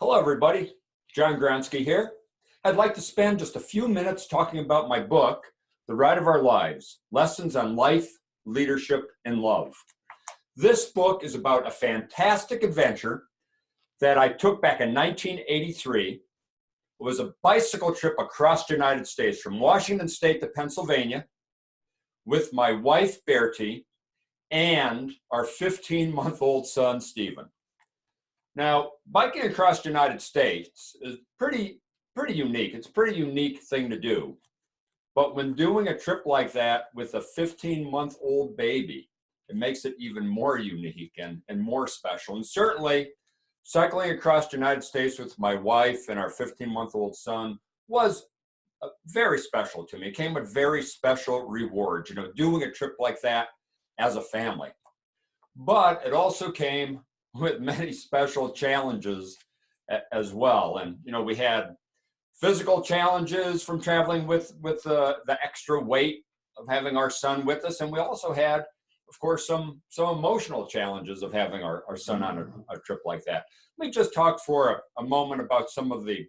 Hello, everybody. John Gronski here. I'd like to spend just a few minutes talking about my book, The Ride of Our Lives, Lessons on Life, Leadership, and Love. This book is about a fantastic adventure that I took back in 1983. It was a bicycle trip across the United States from Washington State to Pennsylvania with my wife, Bertie, and our 15-month-old son, Stephen. Now, biking across the United States is pretty unique. It's a pretty unique thing to do. But when doing a trip like that with a 15-month-old baby, it makes it even more unique and more special. And certainly, cycling across the United States with my wife and our 15-month-old son was very special to me. It came with very special rewards, doing a trip like that as a family. But it also came with many special challenges as well. And, we had physical challenges from traveling with the extra weight of having our son with us. And we also had, of course, some emotional challenges of having our son on a trip like that. Let me just talk for a moment about some of the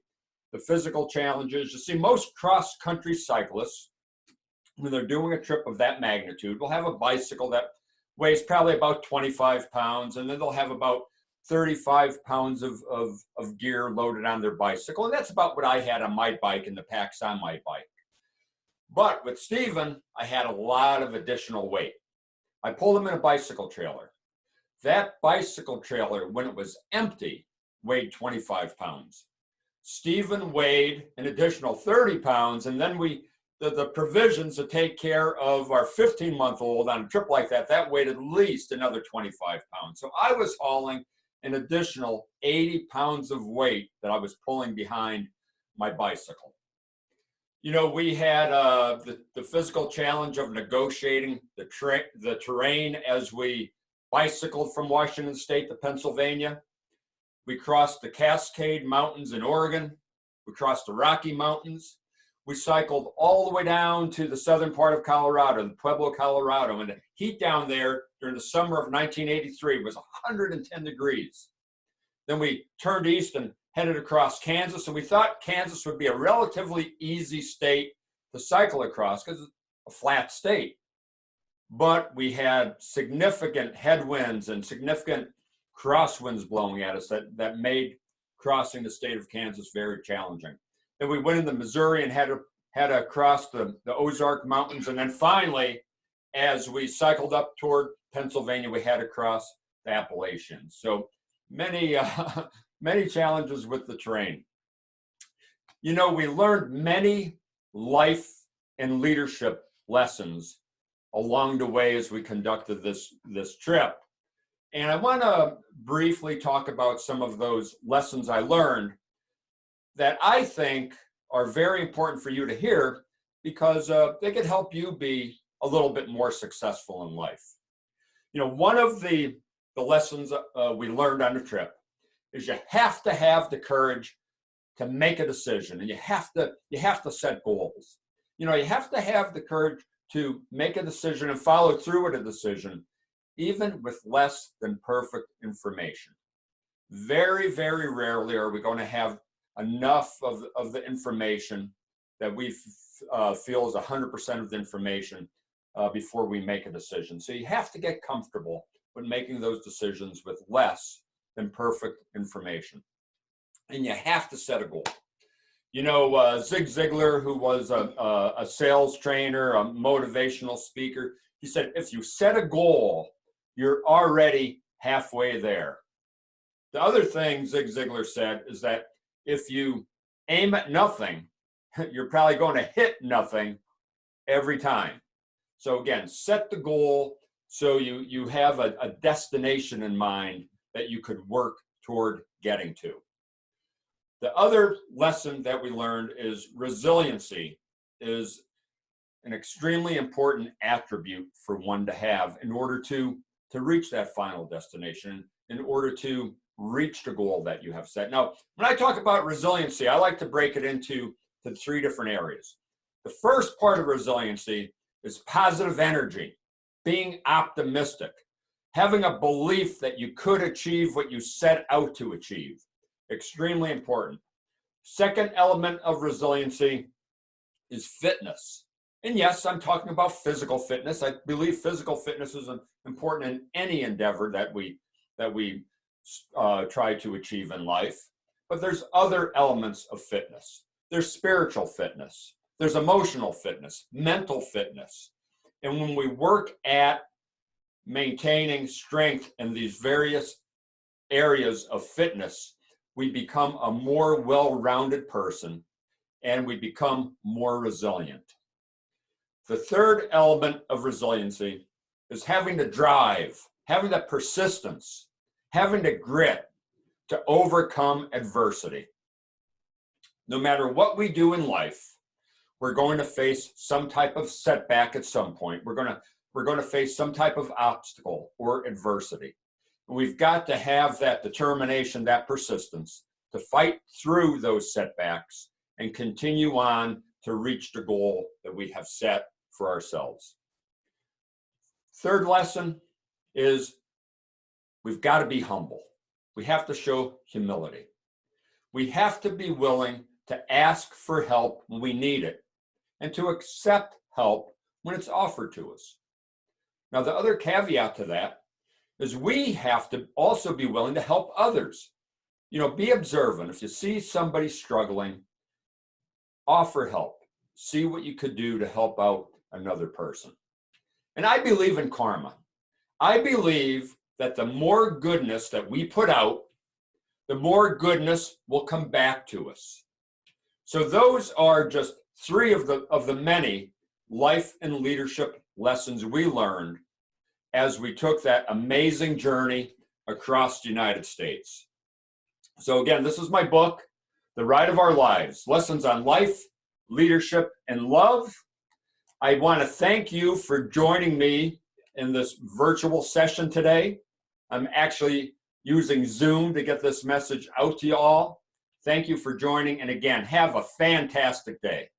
physical challenges. You see, most cross-country cyclists, when they're doing a trip of that magnitude, will have a bicycle that weighs probably about 25 pounds, and then they'll have about 35 pounds of gear loaded on their bicycle. And that's about what I had on my bike and the packs on my bike. But with Stephen, I had a lot of additional weight. I pulled him in a bicycle trailer. That bicycle trailer, when it was empty, weighed 25 pounds. Stephen weighed an additional 30 pounds, and then the provisions to take care of our 15-month-old on a trip like that weighed at least another 25 pounds. So I was hauling an additional 80 pounds of weight that I was pulling behind my bicycle. We had the physical challenge of negotiating the terrain as we bicycled from Washington State to Pennsylvania. We crossed the Cascade Mountains in Oregon. We crossed the Rocky Mountains. We cycled all the way down to the southern part of Colorado, the Pueblo, Colorado, and the heat down there during the summer of 1983 was 110 degrees. Then we turned east and headed across Kansas, and we thought Kansas would be a relatively easy state to cycle across because it's a flat state. But we had significant headwinds and significant crosswinds blowing at us that made crossing the state of Kansas very challenging. Then we went into Missouri and had to cross the Ozark Mountains. And then finally, as we cycled up toward Pennsylvania, we had to cross the Appalachians. So many challenges with the terrain. We learned many life and leadership lessons along the way as we conducted this trip. And I want to briefly talk about some of those lessons I learned that I think are very important for you to hear because they could help you be a little bit more successful in life. One of the lessons we learned on the trip is you have to have the courage to make a decision, and you have to set goals. You have to have the courage to make a decision and follow through with a decision, even with less than perfect information. Very, very rarely are we going to have enough of the information that we feel is 100% of the information before we make a decision. So you have to get comfortable with making those decisions with less than perfect information. And you have to set a goal. Zig Ziglar, who was a sales trainer, a motivational speaker, he said, if you set a goal, you're already halfway there. The other thing Zig Ziglar said is that if you aim at nothing, you're probably going to hit nothing every time. So again, set the goal so you have a destination in mind that you could work toward getting to. The other lesson that we learned is resiliency is an extremely important attribute for one to have in order to reach that final destination, in order to reach the goal that you have set. Now, when I talk about resiliency, I like to break it into three different areas. The first part of resiliency is positive energy, being optimistic, having a belief that you could achieve what you set out to achieve. Extremely important. Second element of resiliency is fitness. And yes, I'm talking about physical fitness. I believe physical fitness is important in any endeavor that we try to achieve in life. But there's other elements of fitness. There's spiritual fitness. There's emotional fitness, mental fitness. And when we work at maintaining strength in these various areas of fitness, we become a more well-rounded person and we become more resilient. The third element of resiliency is having the drive, having the persistence, having the grit to overcome adversity. No matter what we do in life, we're going to face some type of setback at some point. We're going to face some type of obstacle or adversity. And we've got to have that determination, that persistence to fight through those setbacks and continue on to reach the goal that we have set for ourselves. Third lesson is we've got to be humble. We have to show humility. We have to be willing to ask for help when we need it and to accept help when it's offered to us. Now, the other caveat to that is we have to also be willing to help others. Be observant. If you see somebody struggling, offer help. See what you could do to help out another person. And I believe in karma. I believe that the more goodness that we put out, the more goodness will come back to us. So those are just three of the many life and leadership lessons we learned as we took that amazing journey across the United States. So again, this is my book, The Ride of Our Lives, Lessons on Life, Leadership, and Love. I want to thank you for joining me in this virtual session today. I'm actually using Zoom to get this message out to you all. Thank you for joining, and again, have a fantastic day.